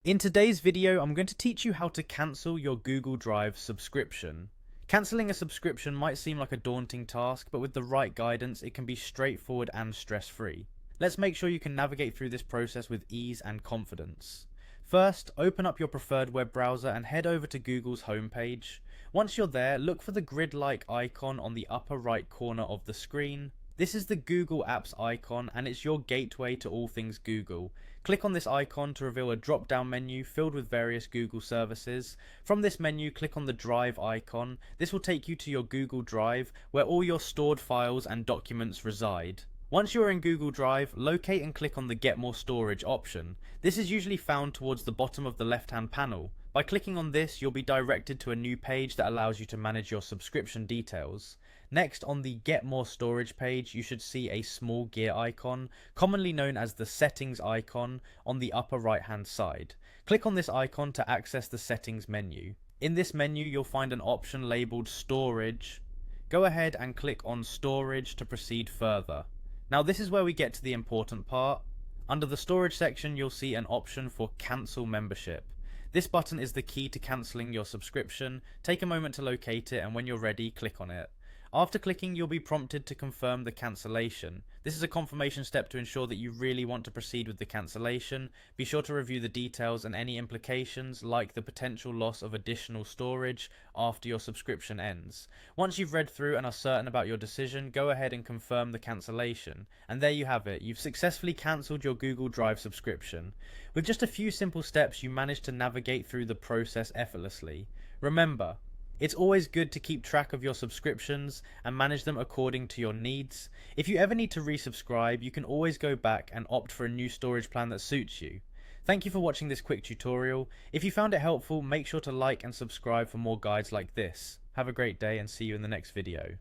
In today's video, I'm going to teach you how to cancel your Google Drive subscription. Cancelling a subscription might seem like a daunting task, but with the right guidance, it can be straightforward and stress-free. Let's make sure you can navigate through this process with ease and confidence. First, open up your preferred web browser and head over to Google's homepage. Once you're there, look for the grid-like icon on the upper right corner of the screen. This is the Google Apps icon and it's your gateway to all things Google. Click on this icon to reveal a drop-down menu filled with various Google services. From this menu, click on the Drive icon. This will take you to your Google Drive, where all your stored files and documents reside. Once you are in Google Drive, locate and click on the Get More Storage option. This is usually found towards the bottom of the left-hand panel. By clicking on this, you'll be directed to a new page that allows you to manage your subscription details. Next, on the Get More Storage page, you should see a small gear icon, commonly known as the Settings icon, on the upper right hand side. Click on this icon to access the Settings menu. In this menu, you'll find an option labeled Storage. Go ahead and click on Storage to proceed further. Now this is where we get to the important part. Under the storage section, you'll see an option for Cancel Membership. This button is the key to cancelling your subscription. Take a moment to locate it, and when you're ready, click on it. After clicking, you'll be prompted to confirm the cancellation. This is a confirmation step to ensure that you really want to proceed with the cancellation. Be sure to review the details and any implications, like the potential loss of additional storage after your subscription ends. Once you've read through and are certain about your decision, go ahead and confirm the cancellation. And there you have it, you've successfully cancelled your Google Drive subscription. With just a few simple steps, you managed to navigate through the process effortlessly. Remember, it's always good to keep track of your subscriptions and manage them according to your needs. If you ever need to resubscribe, you can always go back and opt for a new storage plan that suits you. Thank you for watching this quick tutorial. If you found it helpful, make sure to like and subscribe for more guides like this. Have a great day and see you in the next video.